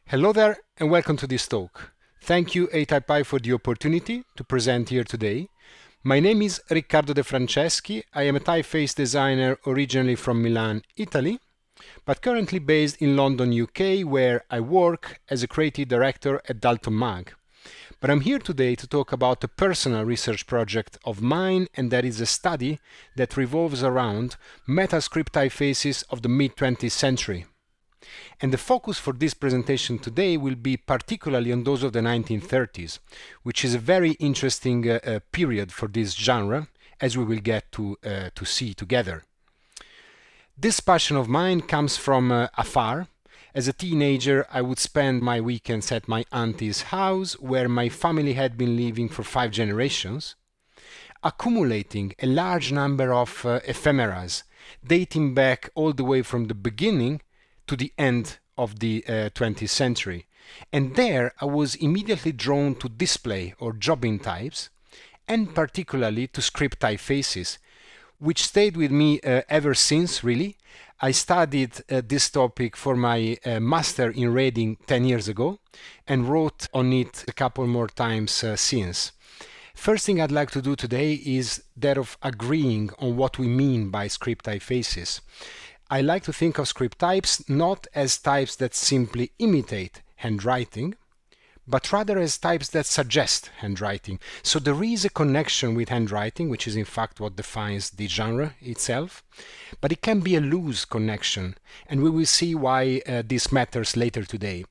Hello there and welcome to this talk. Thank you ATypI for the opportunity to present here today. My name is Riccardo de Franceschi. I am a typeface designer originally from Milan, Italy, but currently based in London, UK, where I work as a creative director at Dalton Mag. But I'm here today to talk about a personal research project of mine, and that is a study that revolves around metascript typefaces of the mid-20th century. And the focus for this presentation today will be particularly on those of the 1930s, which is a very interesting period for this genre, as we will get to see together. This passion of mine comes from afar. As a teenager, I would spend my weekends at my auntie's house, where my family had been living for 5 generations, accumulating a large number of ephemeras, dating back all the way from the beginning to the end of the 20th century. And there I was immediately drawn to display or jobbing types, and particularly to script typefaces, which stayed with me ever since, really. I studied this topic for my master in Reading 10 years ago and wrote on it a couple more times since. First thing I'd like to do today is that of agreeing on what we mean by script typefaces. I like to think of script types not as types that simply imitate handwriting, but rather as types that suggest handwriting. So there is a connection with handwriting, which is in fact what defines the genre itself, but it can be a loose connection, and we will see why this matters later today.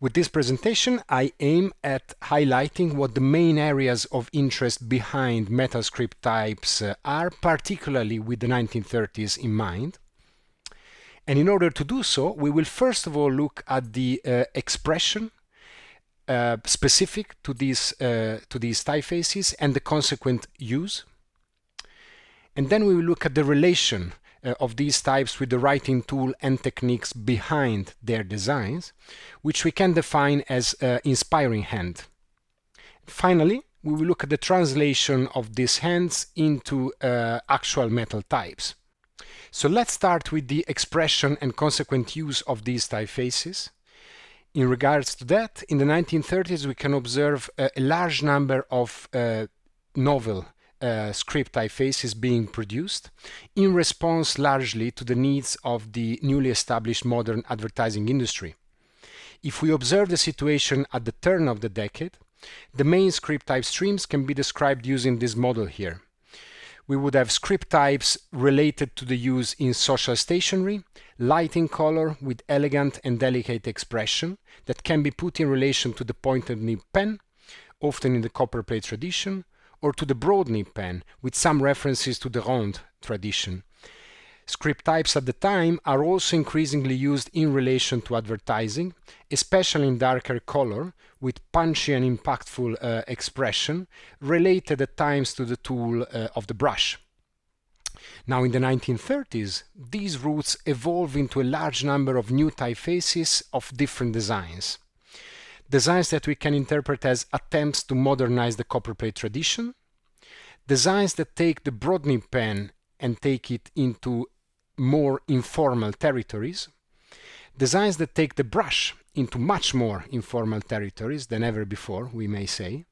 With this presentation, I aim at highlighting what the main areas of interest behind metascript types are, particularly with the 1930s in mind. And in order to do so, we will first of all look at the expression specific to these typefaces and the consequent use. And then we will look at the relation of these types with the writing tool and techniques behind their designs, which we can define as inspiring hand. Finally, we will look at the translation of these hands into actual metal types. So let's start with the expression and consequent use of these typefaces. In regards to that, in the 1930s we can observe a large number of novel script typefaces being produced in response largely to the needs of the newly established modern advertising industry. If we observe the situation at the turn of the decade, the main script type streams can be described using this model here. We would have script types related to the use in social stationery, light in color with elegant and delicate expression that can be put in relation to the pointed nib pen, often in the copperplate tradition, or to the broad nib pen, with some references to the ronde tradition. Script types at the time are also increasingly used in relation to advertising, especially in darker color, with punchy and impactful expression, related at times to the tool of the brush. Now in the 1930s, these routes evolve into a large number of new typefaces of different designs. Designs that we can interpret as attempts to modernize the copperplate tradition, designs that take the broad nib pen and take it into more informal territories, designs that take the brush into much more informal territories than ever before, we may say,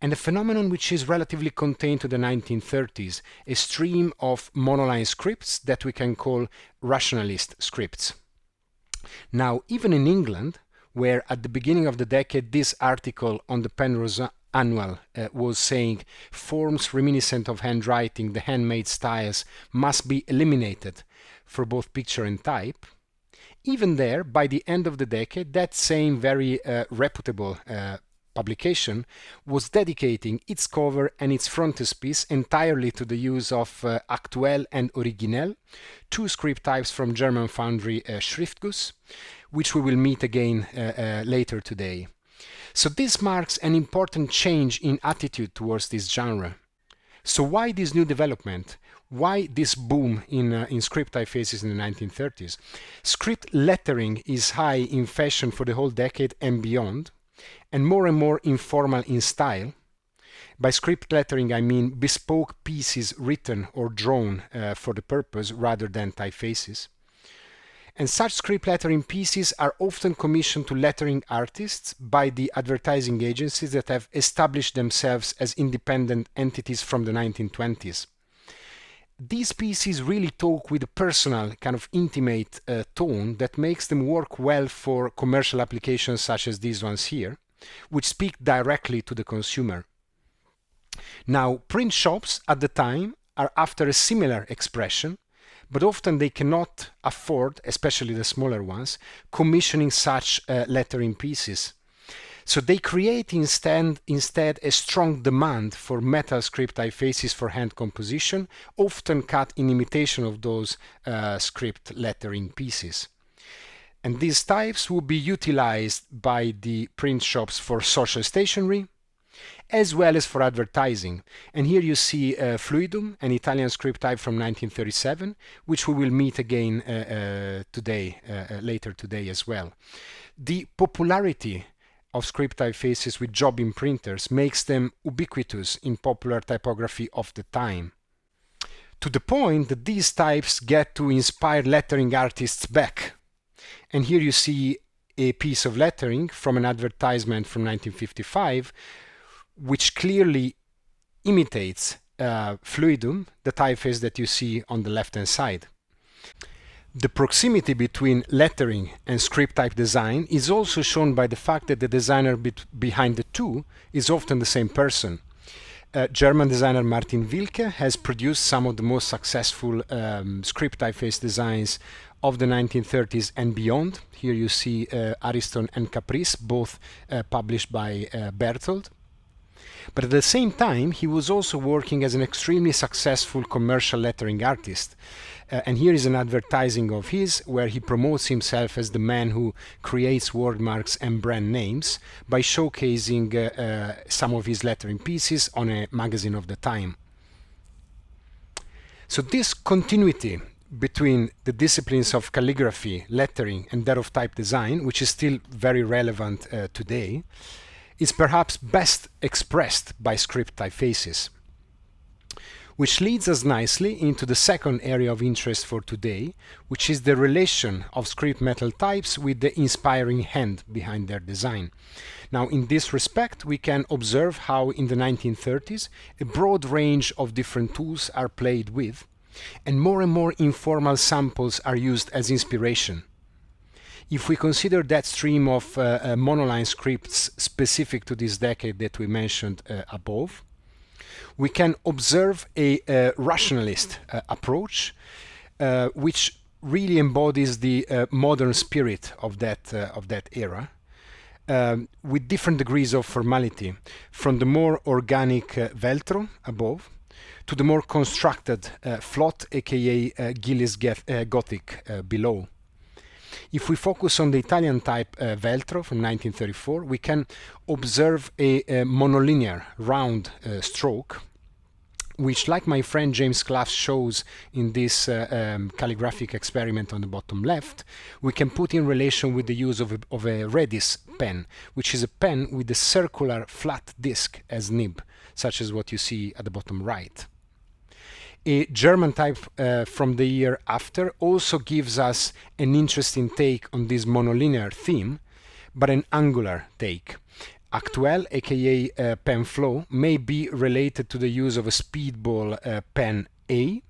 and a phenomenon which is relatively contained to the 1930s, a stream of monoline scripts that we can call rationalist scripts. Now, even in England, where at the beginning of the decade this article on the Penrose Annual was saying forms reminiscent of handwriting, the handmade styles, must be eliminated for both picture and type, even there, by the end of the decade, that same very reputable publication was dedicating its cover and its frontispiece entirely to the use of Actuel and Originel, two script types from German foundry Schriftguss, which we will meet again later today. So this marks an important change in attitude towards this genre. So why this new development? Why this boom in script typefaces in the 1930s? Script lettering is high in fashion for the whole decade and beyond, and more informal in style. By script lettering I mean bespoke pieces written or drawn for the purpose rather than typefaces. And such script lettering pieces are often commissioned to lettering artists by the advertising agencies that have established themselves as independent entities from the 1920s. These pieces really talk with a personal, kind of intimate tone that makes them work well for commercial applications such as these ones here, which speak directly to the consumer. Now, print shops at the time are after a similar expression, but often they cannot afford, especially the smaller ones, commissioning such lettering pieces. So they create instead a strong demand for metal script typefaces for hand composition, often cut in imitation of those script lettering pieces. And these types will be utilized by the print shops for social stationery, as well as for advertising. And here you see Fluidum, an Italian script type from 1937, which we will meet again later today as well. The popularity of script typefaces with jobbing printers makes them ubiquitous in popular typography of the time, to the point that these types get to inspire lettering artists back. And here you see a piece of lettering from an advertisement from 1955, which clearly imitates Fluidum, the typeface that you see on the left-hand side. The proximity between lettering and script type design is also shown by the fact that the designer behind the two is often the same person. German designer Martin Wilke has produced some of the most successful script typeface designs of the 1930s and beyond. Here you see Ariston and Caprice, both published by Berthold. But at the same time, he was also working as an extremely successful commercial lettering artist. And here is an advertising of his where he promotes himself as the man who creates wordmarks and brand names by showcasing some of his lettering pieces on a magazine of the time. So this continuity between the disciplines of calligraphy, lettering, and that of type design, which is still very relevant today, is perhaps best expressed by script typefaces. Which leads us nicely into the second area of interest for today, which is the relation of script metal types with the inspiring hand behind their design. Now, in this respect, we can observe how in the 1930s a broad range of different tools are played with, and more informal samples are used as inspiration. If we consider that stream of monoline scripts specific to this decade that we mentioned above, we can observe a rationalist approach, which really embodies the modern spirit of that era, with different degrees of formality, from the more organic veltro above to the more constructed flot, aka Gillis Gothic below. If we focus on the Italian type veltro from 1934, we can observe a monolinear round stroke, which, like my friend James Clough shows in this calligraphic experiment on the bottom left, we can put in relation with the use of a Redis pen, which is a pen with a circular flat disc as nib, such as what you see at the bottom right. A German type from the year after also gives us an interesting take on this monolinear theme, but an angular take. Actuel, aka pen flow, may be related to the use of a speedball pen A,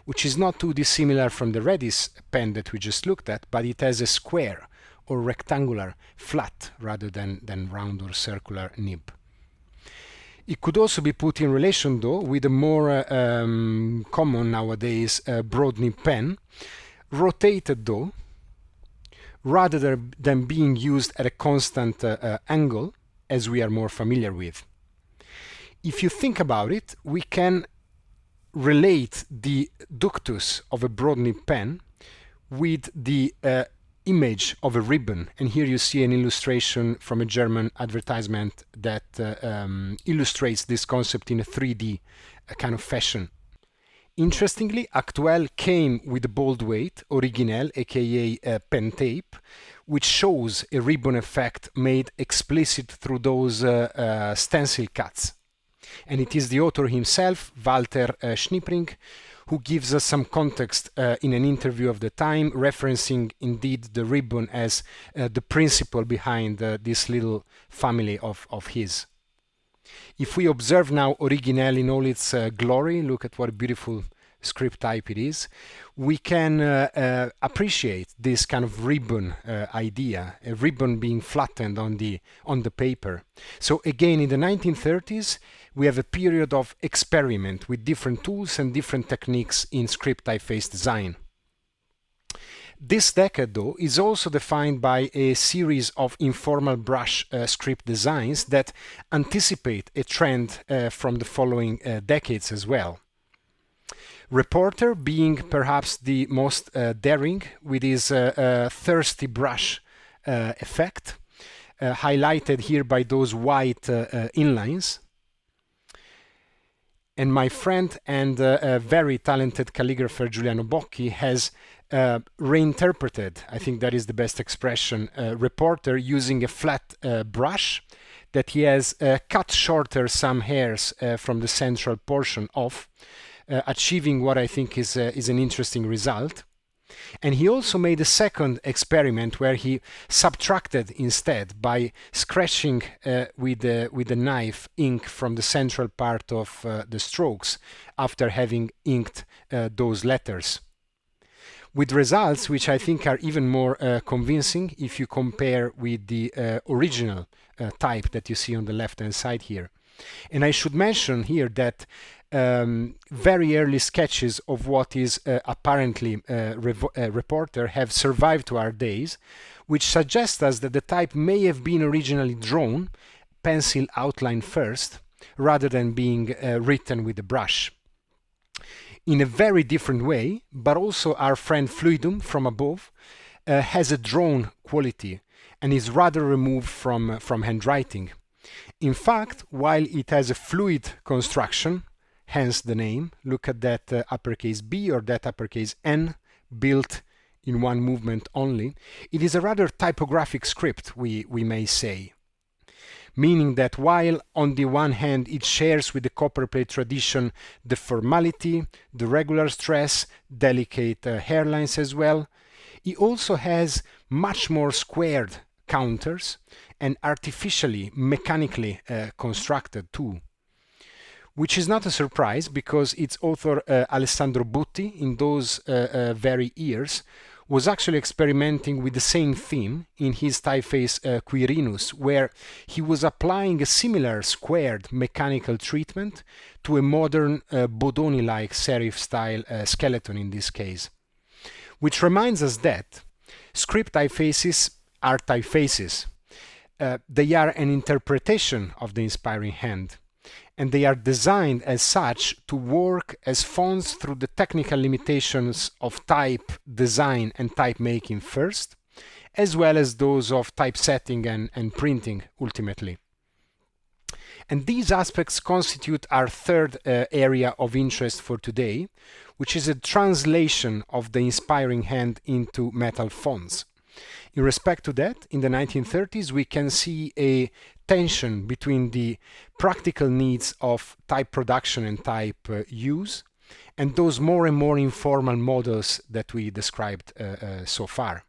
which is not too dissimilar from the Redis pen that we just looked at, but it has a square or rectangular flat rather than round or circular nib. It could also be put in relation, though, with a more common nowadays broad nib pen, rotated though, rather than being used at a constant angle, as we are more familiar with. If you think about it, we can relate the ductus of a broad nib pen with the image of a ribbon, and here you see an illustration from a German advertisement that illustrates this concept in a 3D kind of fashion. Interestingly, Actuel came with a bold weight, Originel, aka pen tape, which shows a ribbon effect made explicit through those stencil cuts. And it is the author himself, Walter Schnippring, who gives us some context in an interview of the time, referencing indeed the ribbon as the principle behind this little family of his. If we observe now Original in all its glory, look at what a beautiful script type it is, we can appreciate this kind of ribbon idea, a ribbon being flattened on the paper. So again, in the 1930s, we have a period of experiment with different tools and different techniques in script typeface design. This decade, though, is also defined by a series of informal brush script designs that anticipate a trend from the following decades as well. Reporter being perhaps the most daring with his thirsty brush effect, highlighted here by those white inlines. And my friend and very talented calligrapher Giuliano Bocchi has reinterpreted, I think that is the best expression, reporter using a flat brush that he has cut shorter some hairs from the central portion of, achieving what I think is an interesting result. And he also made a second experiment where he subtracted instead by scratching with a knife ink from the central part of the strokes after having inked those letters, with results which I think are even more convincing if you compare with the original type that you see on the left hand side here. And I should mention here that very early sketches of what is apparently reporter have survived to our days, which suggests us that the type may have been originally drawn, pencil outline first, rather than being written with a brush. In a very different way, but also our friend Fluidum from above has a drawn quality and is rather removed from handwriting. In fact, while it has a fluid construction, hence the name, look at that uppercase B or that uppercase N built in one movement only, it is a rather typographic script, we may say. Meaning that while on the one hand it shares with the copperplate tradition the formality, the regular stress, delicate hairlines as well, it also has much more squared counters and artificially, mechanically constructed too. Which is not a surprise because its author Alessandro Butti in those very years was actually experimenting with the same theme in his typeface Quirinus, where he was applying a similar squared mechanical treatment to a modern Bodoni-like serif style skeleton in this case. Which reminds us that script typefaces are typefaces. They are an interpretation of the inspiring hand, and they are designed as such to work as fonts through the technical limitations of type design and type making first, as well as those of typesetting and printing ultimately. And these aspects constitute our third area of interest for today, which is a translation of the inspiring hand into metal fonts. In respect to that, in the 1930s, we can see a tension between the practical needs of type production and type use, and those more and more informal models that we described so far.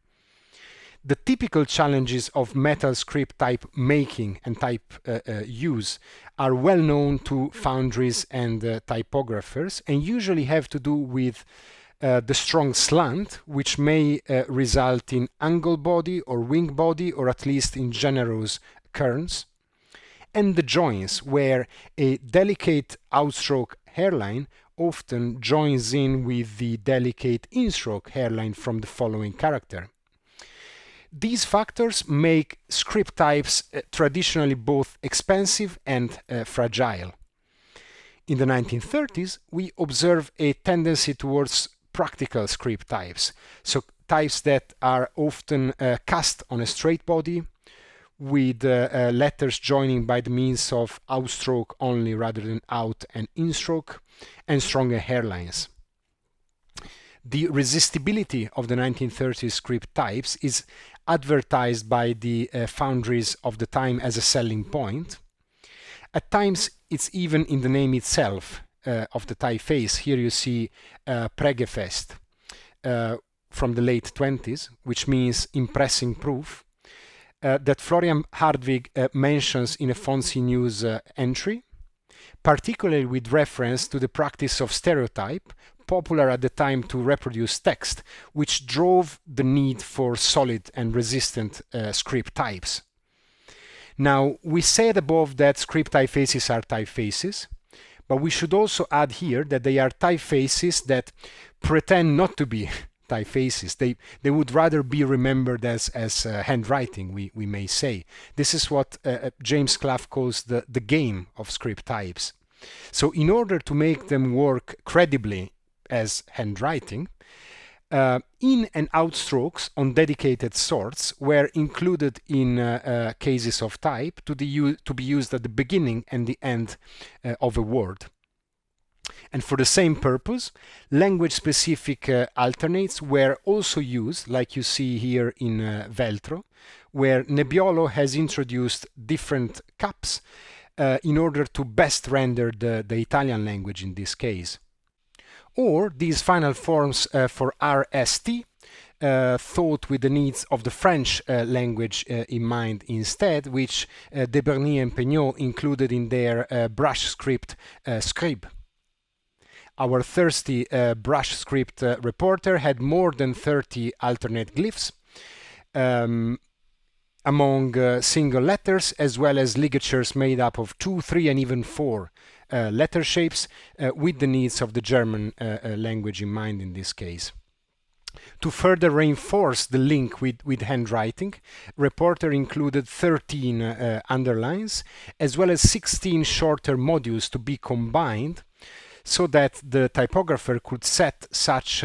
The typical challenges of metal script type making and type use are well known to foundries and typographers, and usually have to do with the strong slant, which may result in angle body or wing body, or at least in generous kerns, and the joints, where a delicate outstroke hairline often joins in with the delicate instroke hairline from the following character. These factors make script types traditionally both expensive and fragile. In the 1930s, we observe a tendency towards practical script types, so types that are often cast on a straight body, with letters joining by the means of outstroke only rather than out and instroke, and stronger hairlines. The resistibility of the 1930s script types is advertised by the foundries of the time as a selling point. At times it's even in the name itself of the typeface. Here you see Prägefest from the late 20s, which means impressing proof, that Florian Hardwig mentions in a Fonzie News entry, particularly with reference to the practice of stereotype, popular at the time to reproduce text, which drove the need for solid and resistant script types. Now, we said above that script typefaces are typefaces, but we should also add here that they are typefaces that pretend not to be typefaces. They would rather be remembered as handwriting, we may say. This is what James Clough calls the game of script types. So in order to make them work credibly as handwriting, in and out strokes on dedicated sorts were included in cases of type to be used at the beginning and the end of a word. And for the same purpose, language-specific alternates were also used, like you see here in Veltro, where Nebbiolo has introduced different caps in order to best render the Italian language in this case. Or these final forms for RST, thought with the needs of the French language in mind instead, which de Berny and Peignot included in their brush script scribe. Our thirsty brush script reporter had more than 30 alternate glyphs among single letters, as well as ligatures made up of 2, 3, and even 4 letter shapes with the needs of the German language in mind in this case. To further reinforce the link with handwriting, Reporter included 13 underlines, as well as 16 shorter modules to be combined, so that the typographer could set such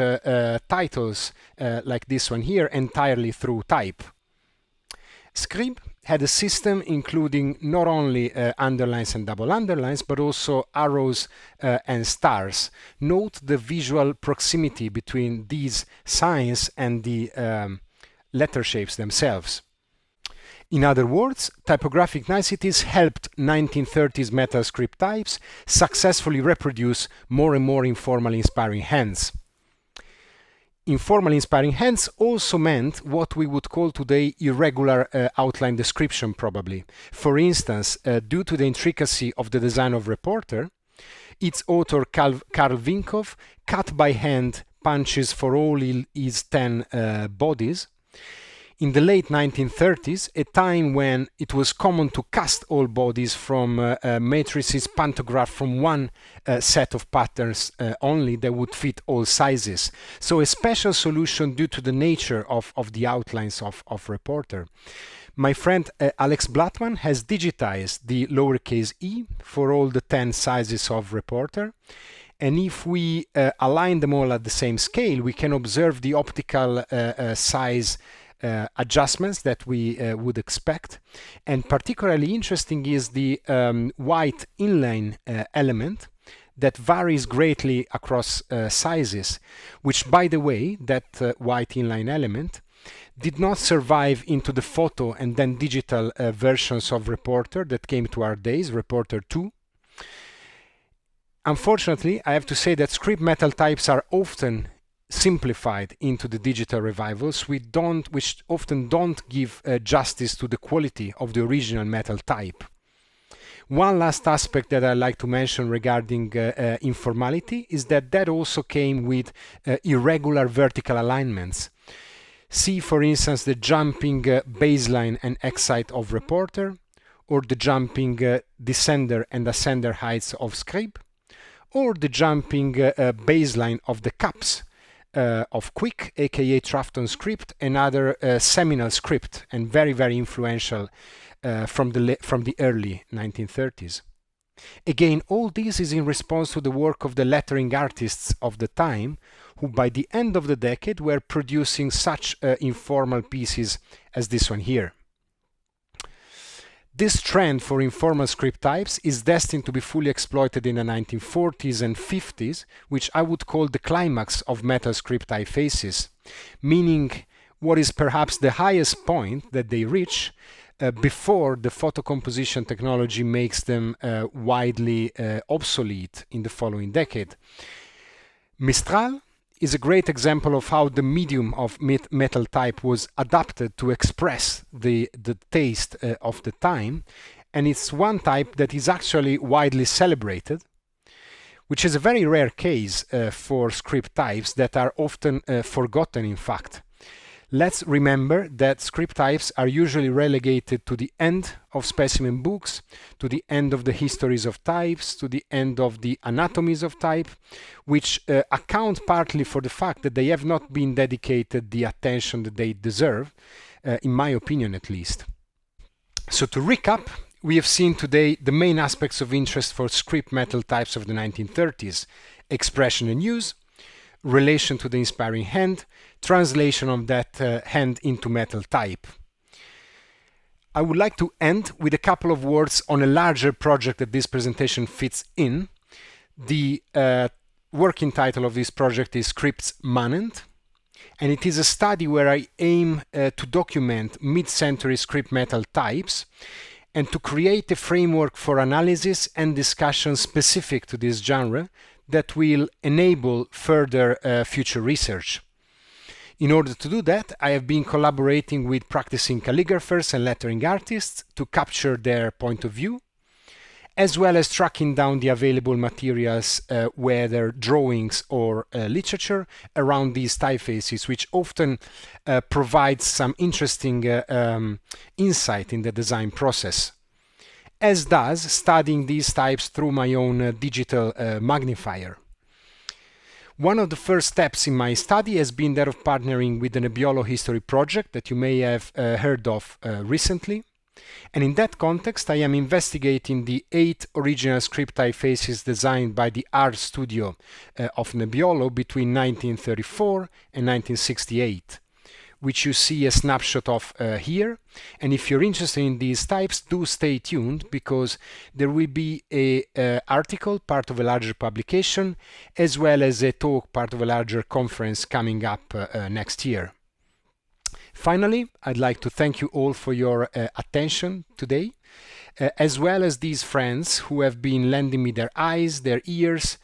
titles like this one here entirely through type. Scribe had a system including not only underlines and double underlines, but also arrows and stars. Note the visual proximity between these signs and the letter shapes themselves. In other words, typographic niceties helped 1930s metal script types successfully reproduce more and more informal inspiring hands. Informal inspiring hands also meant what we would call today irregular outline description, probably. For instance, due to the intricacy of the design of Reporter, its author Carl Winkow cut by hand punches for all his 10 bodies. In the late 1930s, a time when it was common to cast all bodies from matrices pantographed from one set of patterns only that would fit all sizes. So a special solution due to the nature of the outlines of Reporter. My friend Alex Blattman has digitized the lowercase e for all the 10 sizes of Reporter. And if we align them all at the same scale, we can observe the optical size adjustments that we would expect. And particularly interesting is the white inline element that varies greatly across sizes, which, by the way, that white inline element did not survive into the photo and then digital versions of Reporter that came to our days, Reporter 2. Unfortunately, I have to say that script metal types are often simplified into the digital revivals, which often don't give justice to the quality of the original metal type. One last aspect that I'd like to mention regarding informality is that also came with irregular vertical alignments. See, for instance, the jumping baseline and exit of Reporter, or the jumping descender and ascender heights of Scribe, or the jumping baseline of the caps of Quick, aka Trafton script, another seminal script and very, very influential from the early 1930s. Again, all this is in response to the work of the lettering artists of the time, who by the end of the decade were producing such informal pieces as this one here. This trend for informal script types is destined to be fully exploited in the 1940s and 50s, which I would call the climax of metal script typefaces, meaning what is perhaps the highest point that they reach before the photo composition technology makes them widely obsolete in the following decade. Mistral is a great example of how the medium of metal type was adapted to express the taste of the time, and it's one type that is actually widely celebrated, which is a very rare case for script types that are often forgotten, in fact. Let's remember that script types are usually relegated to the end of specimen books, to the end of the histories of types, to the end of the anatomies of type, which account partly for the fact that they have not been dedicated the attention that they deserve, in my opinion at least. So to recap, we have seen today the main aspects of interest for script metal types of the 1930s: expression and use, relation to the inspiring hand, translation of that hand into metal type. I would like to end with a couple of words on a larger project that this presentation fits in. The working title of this project is Scripts Manent, and it is a study where I aim to document mid-century script metal types and to create a framework for analysis and discussion specific to this genre that will enable further future research. In order to do that, I have been collaborating with practicing calligraphers and lettering artists to capture their point of view, as well as tracking down the available materials, whether drawings or literature, around these typefaces, which often provides some interesting insight in the design process, as does studying these types through my own digital magnifier. One of the first steps in my study has been that of partnering with the Nebbiolo History project that you may have heard of recently. And in that context, I am investigating the 8 original script typefaces designed by the art studio of Nebbiolo between 1934 and 1968, which you see a snapshot of here. And if you're interested in these types, do stay tuned, because there will be a article, part of a larger publication, as well as a talk, part of a larger conference coming up next year. Finally, I'd like to thank you all for your attention today, as well as these friends who have been lending me their eyes, their ears,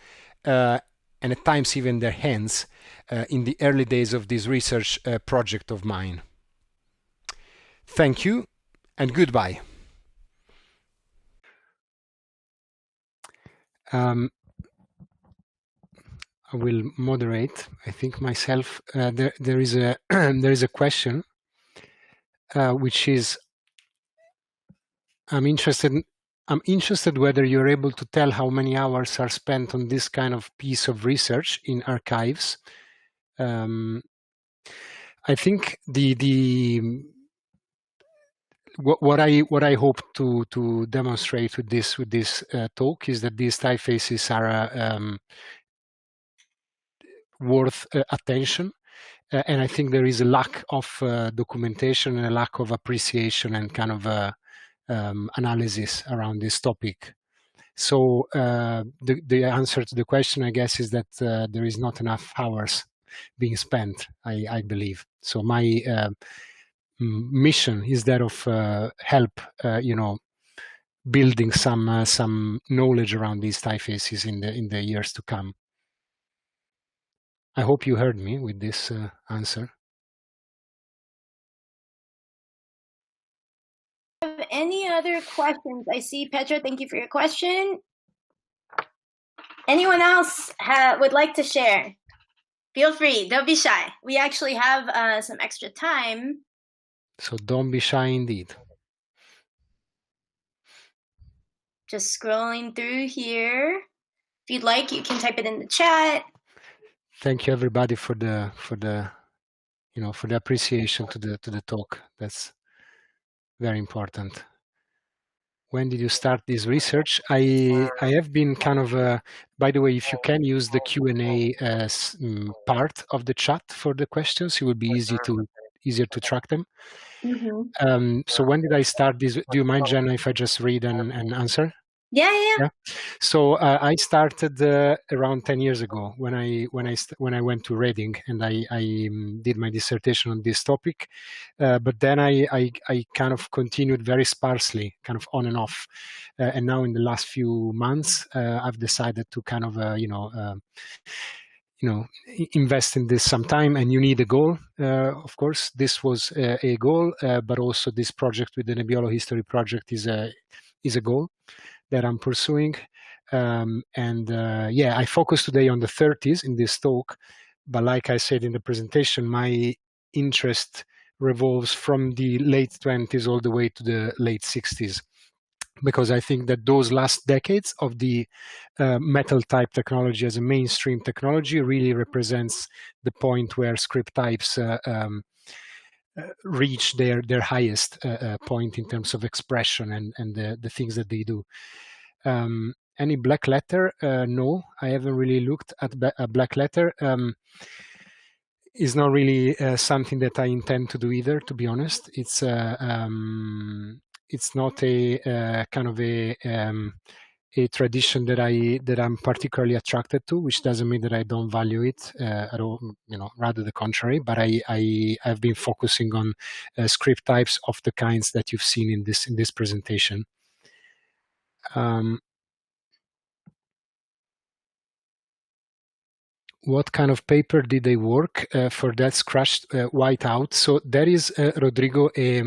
and at times even their hands in the early days of this research project of mine. Thank you and goodbye. I will moderate, I think, myself. There is a there is a question which is, I'm interested whether you're able to tell how many hours are spent on this kind of piece of research in archives. I think what I hope to demonstrate with this talk is that these typefaces are worth attention, and I think there is a lack of documentation and a lack of appreciation and kind of analysis around this topic. So the answer to the question, I guess, is that there is not enough hours being spent, I believe. So my mission is that of help, building some knowledge around these typefaces in the years to come. I hope you heard me with this answer. Any other questions? I see Petra, thank you for your question. Anyone else would like to share? Feel free, don't be shy. We actually have some extra time. So don't be shy indeed. Just scrolling through here. If you'd like, you can type it in the chat. Thank you everybody for the appreciation to the talk. That's very important. When did you start this research? I have been kind of, by the way, if you can use the Q&A part of the chat for the questions, it will be easier to track them. Mm-hmm. So when did I start this? Do you mind, Jenna, if I just read and answer? Yeah. So I started around 10 years ago when I went to Reading, and I did my dissertation on this topic. But then I kind of continued very sparsely, kind of on and off. And now in the last few months, I've decided to kind of invest in this some time, and you need a goal. Of course, this was a goal, but also this project with the Nebbiolo History Project is a goal that I'm pursuing. I focus today on the 30s in this talk, but like I said in the presentation, my interest revolves from the late 20s all the way to the late 60s, because I think that those last decades of the metal type technology as a mainstream technology really represents the point where script types reach their highest point in terms of expression and the things that they do. Any black letter? No, I haven't really looked at a black letter. Is not really something that I intend to do either, to be honest. It's not a kind of a tradition that I'm particularly attracted to, which doesn't mean that I don't value it at all. Rather the contrary. But I've been focusing on script types of the kinds that you've seen in this presentation. What kind of paper did they work for that scratched white out? So there is, Rodrigo, a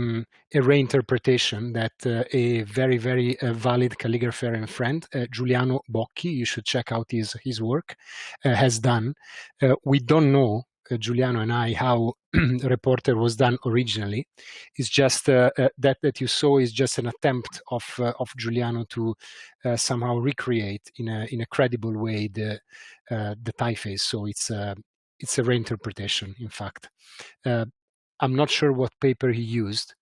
reinterpretation that a very, very valid calligrapher and friend, Giuliano Bocchi, you should check out his work, has done. We don't know, Giuliano and I, how Reporter was done originally. It's just that you saw is just an attempt of Giuliano to somehow recreate in a credible way the typeface. So it's a reinterpretation, in fact. I'm not sure what paper he used.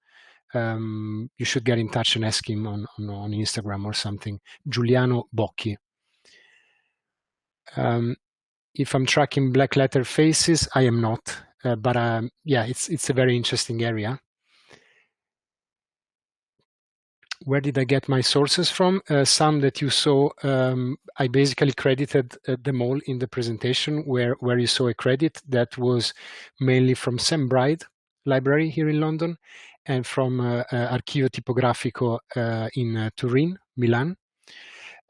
You should get in touch and ask him on Instagram or something. Giuliano Bocchi. If I'm tracking black letter faces, I am not. But it's a very interesting area. Where did I get my sources from? Some that you saw, I basically credited them all in the presentation where you saw a credit that was mainly from Sam Bride Library here in London and from Archivio Tipografico in Turin, Milan.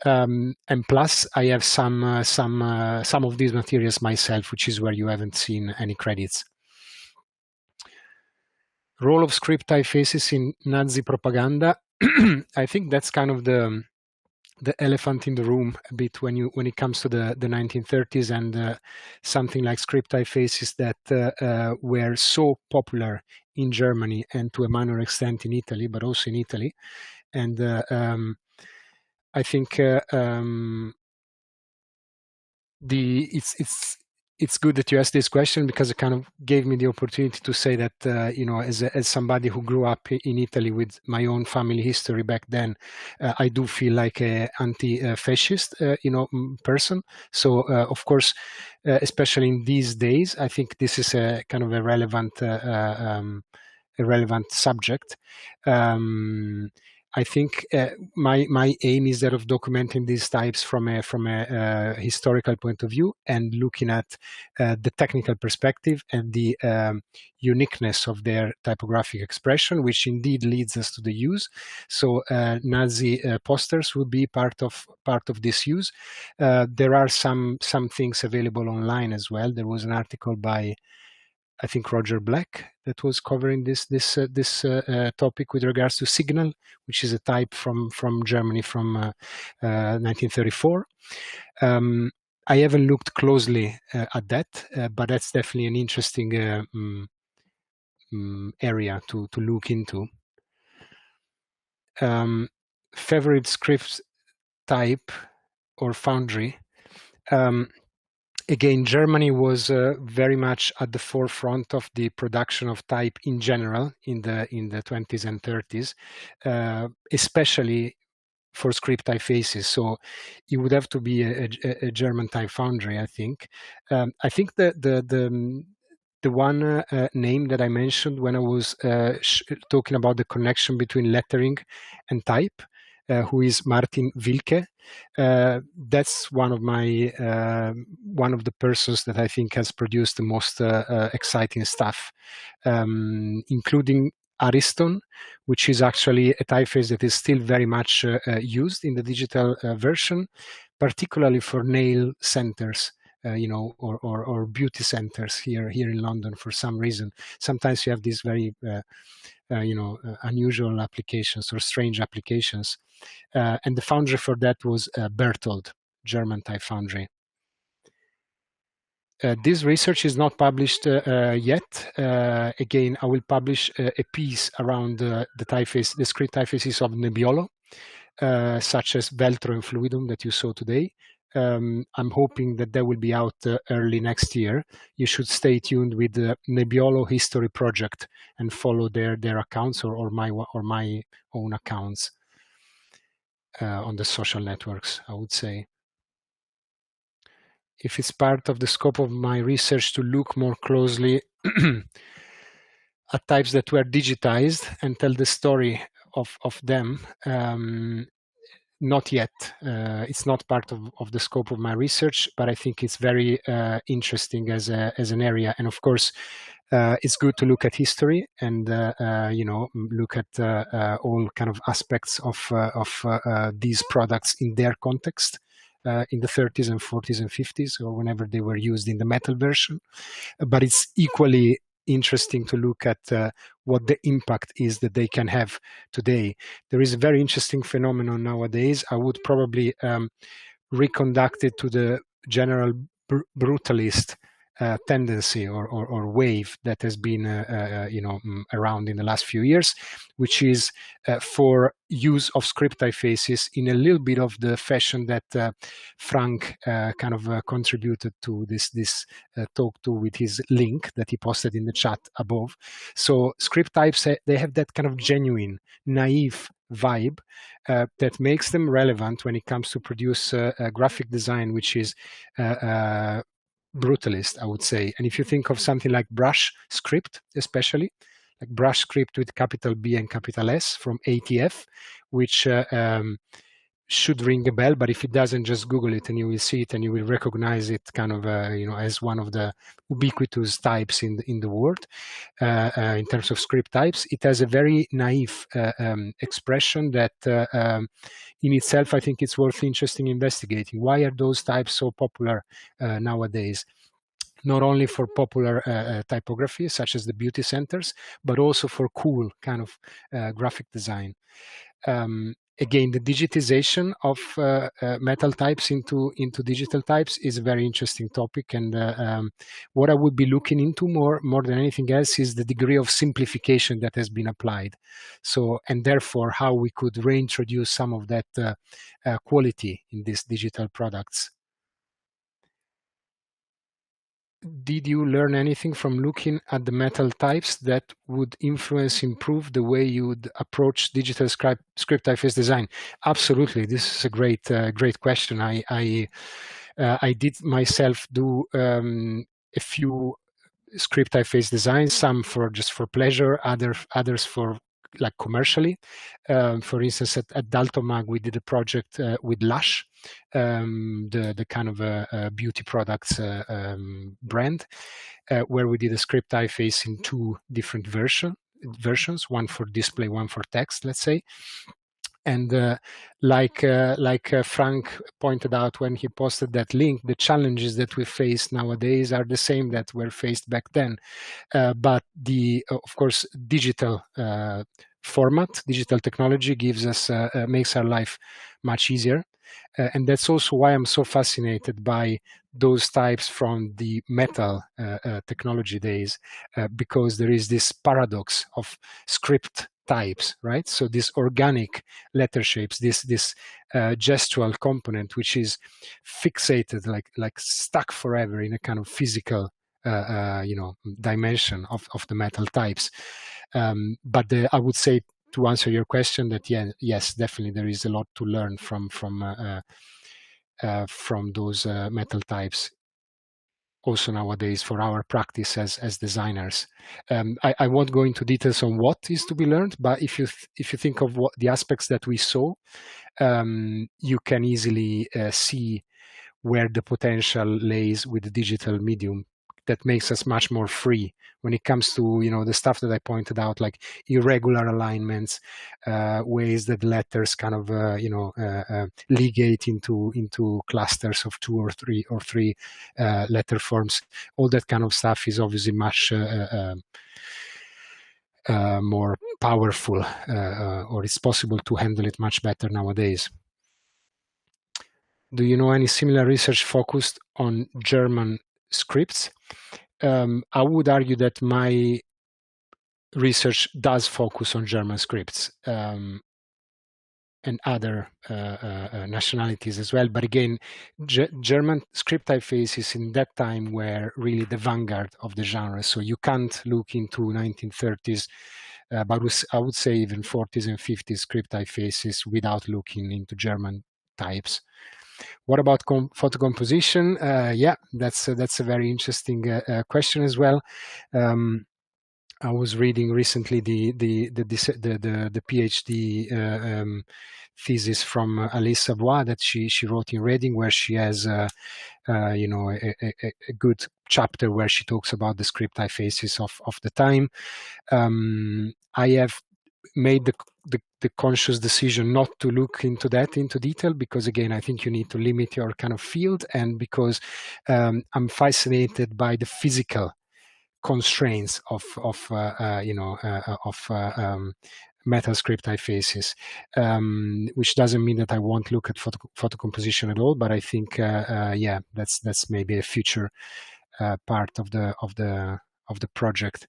And plus, I have some of these materials myself, which is where you haven't seen any credits. Role of script typefaces in Nazi propaganda. I think that's kind of the elephant in the room a bit when it comes to the 1930s and something like script typefaces that were so popular in Germany and to a minor extent in Italy, but also in Italy. And I think it's good that you asked this question, because it kind of gave me the opportunity to say that as somebody who grew up in Italy with my own family history back then, I do feel like an anti-fascist person. So of course, especially in these days, I think this is a kind of a relevant subject. I think my aim is that of documenting these types from a historical point of view and looking at the technical perspective and the uniqueness of their typographic expression, which indeed leads us to the use. So Nazi posters would be part of this use. There are some things available online as well. There was an article by, I think, Roger Black that was covering this topic with regards to Signal, which is a type from Germany from 1934. I haven't looked closely at that, but that's definitely an interesting area to look into. Favorite script type or foundry. Again, Germany was very much at the forefront of the production of type in general in the 20s and 30s, especially for script typefaces. So it would have to be a German type foundry, I think. I think the one name that I mentioned when I was talking about the connection between lettering and type who is Martin Wilke. That's one of the persons that I think has produced the most exciting stuff, including Ariston, which is actually a typeface that is still very much used in the digital version, particularly for nail centers. Or beauty centers here in London for some reason. Sometimes you have these very unusual applications or strange applications, and the foundry for that was Berthold, German type foundry. This research is not published yet. Again, I will publish a piece around the script typefaces of Nebbiolo, such as Veltro and Fluidum that you saw today. I'm hoping that will be out early next year. You should stay tuned with the Nebbiolo History Project and follow their accounts or my own accounts on the social networks, I would say. If it's part of the scope of my research to look more closely at types that were digitized and tell the story of them, not yet. It's not part of the scope of my research, but I think it's very interesting as an area. And of course, it's good to look at history and look at all kind of aspects of these products in their context in the 30s and 40s and 50s, or whenever they were used in the metal version. But it's equally interesting to look at what the impact is that they can have today. There is a very interesting phenomenon nowadays. I would probably reconduct it to the general brutalist tendency or wave that has been around in the last few years, which is for use of script typefaces in a little bit of the fashion that Frank kind of contributed to this talk to with his link that he posted in the chat above. So script types, they have that kind of genuine, naive vibe that makes them relevant when it comes to produce graphic design, which is brutalist, I would say. And if you think of something like brush script, especially like brush script with capital B and capital S from ATF, which should ring a bell, but if it doesn't, just Google it and you will see it and you will recognize it kind of as one of the ubiquitous types in the world in terms of script types. It has a very naive expression that in itself, I think it's worth interesting investigating. Why are those types so popular nowadays? Not only for popular typography, such as the beauty centers, but also for cool kind of graphic design. Again, the digitization of metal types into digital types is a very interesting topic, and what I would be looking into more than anything else is the degree of simplification that has been applied. So, and therefore, how we could reintroduce some of that quality in these digital products. Did you learn anything from looking at the metal types that would improve the way you would approach digital script typeface design? Absolutely, this is a great question. I did myself do a few script typeface designs, some for just for pleasure, others for like commercially. For instance, at Daltomag, we did a project with Lush, the kind of beauty products brand, where we did a script typeface in two different versions, one for display, one for text, let's say. And like Frank pointed out when he posted that link, the challenges that we face nowadays are the same that were faced back then. But of course, digital format, digital technology makes our life much easier. And that's also why I'm so fascinated by those types from the metal technology days, because there is this paradox of script types, right? So this organic letter shapes, this gestural component, which is fixated, like stuck forever in a kind of physical, dimension of the metal types. But I would say, to answer your question, that yes, definitely there is a lot to learn from those metal types also nowadays for our practice as designers. I won't go into details on what is to be learned, but if you think of what the aspects that we saw, you can easily see where the potential lays with the digital medium that makes us much more free when it comes to, you know, the stuff that I pointed out, like irregular alignments, ways that letters kind of, ligate into clusters of two or three letter forms. All that kind of stuff is obviously much more powerful, or it's possible to handle it much better nowadays. Do you know any similar research focused on German scripts? I would argue that my research does focus on German scripts and other nationalities as well. But again, German script typefaces in that time were really the vanguard of the genre. So you can't look into 1930s, but I would say even 40s and 50s script typefaces without looking into German types. What about photo composition? Yeah, that's a very interesting question as well. I was reading recently the PhD thesis from Alice Savoy that she wrote in Reading, where she has a good chapter where she talks about the script typefaces of the time. I have made the conscious decision not to look into detail, because again, I think you need to limit your kind of field, and because I'm fascinated by the physical constraints of metal script typefaces, which doesn't mean that I won't look at photo composition at all, but I think yeah, that's maybe a future part of the project.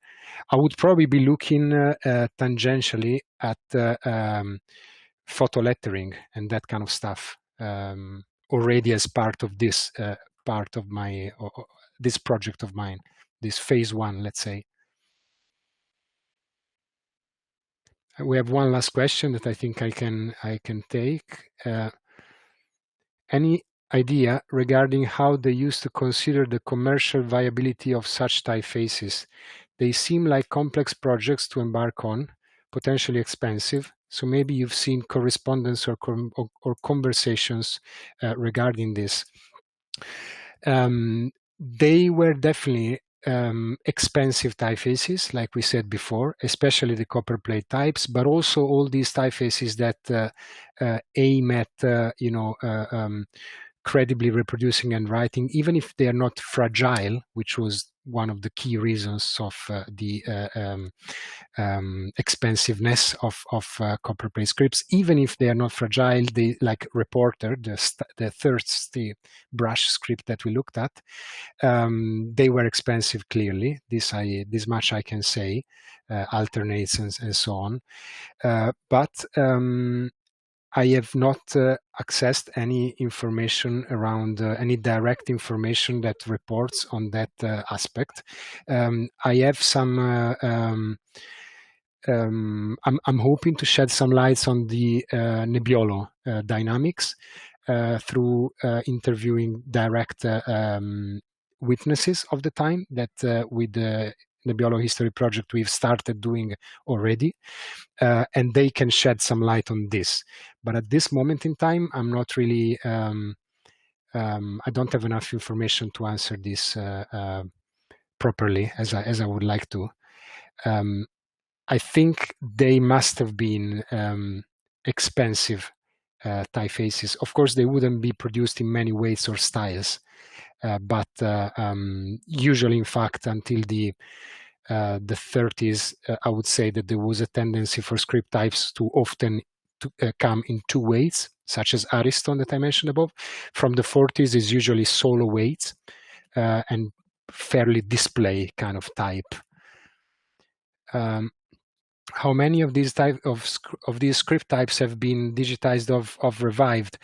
I would probably be looking tangentially at photo lettering and that kind of stuff already as part of this part of my this project of mine, this phase one, let's say. We have one last question that I think I can take. Any idea regarding how they used to consider the commercial viability of such typefaces? They seem like complex projects to embark on, potentially expensive. So maybe you've seen correspondence or conversations regarding this. They were definitely expensive typefaces, like we said before, especially the copperplate types, but also all these typefaces that aim at credibly reproducing and writing, even if they are not fragile, which was one of the key reasons of the expensiveness of copperplate scripts. Even if they are not fragile, they, like Reporter, the thirsty brush script that we looked at, they were expensive. Clearly, this much I can say. Alternates and so on, but I have not accessed any information around any direct information that reports on that aspect. I have some. I'm hoping to shed some lights on the Nebbiolo dynamics through interviewing direct witnesses of the time that with the Nebbiolo History Project we've started doing already, and they can shed some light on this. But at this moment in time, I'm not really, I don't have enough information to answer this properly as I would like to. I think they must have been expensive typefaces. Of course, they wouldn't be produced in many ways or styles, but usually, in fact, until the 30s, I would say that there was a tendency for script types to often come in two weights, such as Ariston that I mentioned above. From the 40s is usually solo weights and fairly display kind of type. How many of these type of these script types have been digitized of revived?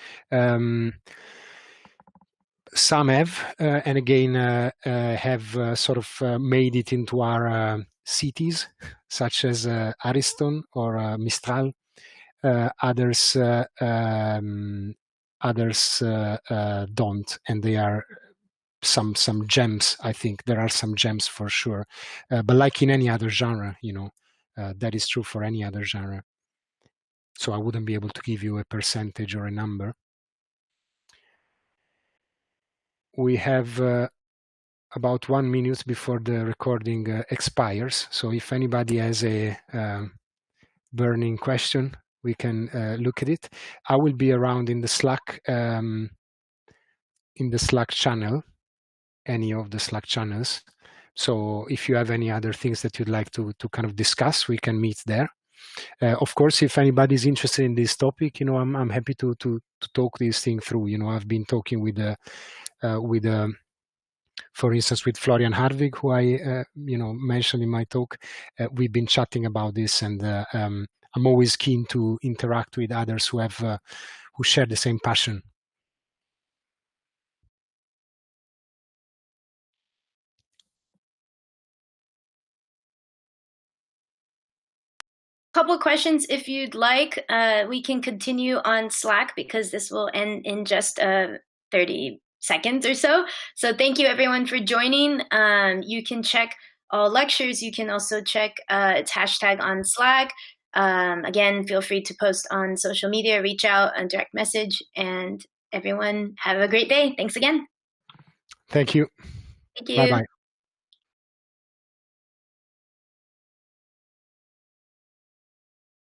Some have, and again, have sort of made it into our cities, such as Ariston or Mistral. Others don't, and they are some gems. I think there are some gems for sure, but like in any other genre, that is true for any other genre. So I wouldn't be able to give you a percentage or a number. We have about 1 minute before the recording expires. So if anybody has a burning question, we can look at it. I will be around in the Slack channel, any of the Slack channels. So if you have any other things that you'd like to kind of discuss, we can meet there. Of course, if anybody is interested in this topic, I'm happy to talk this thing through. I've been talking with for instance, with Florian Harvig, who I mentioned in my talk. We've been chatting about this, and I'm always keen to interact with others who share the same passion. Couple questions if you'd like. We can continue on Slack because this will end in just 30 seconds or so. So thank you everyone for joining. You can check all lectures. You can also check its hashtag on Slack. Again, feel free to post on social media, reach out, and direct message. And everyone have a great day. Thanks again. Thank you. Thank you. Bye-bye.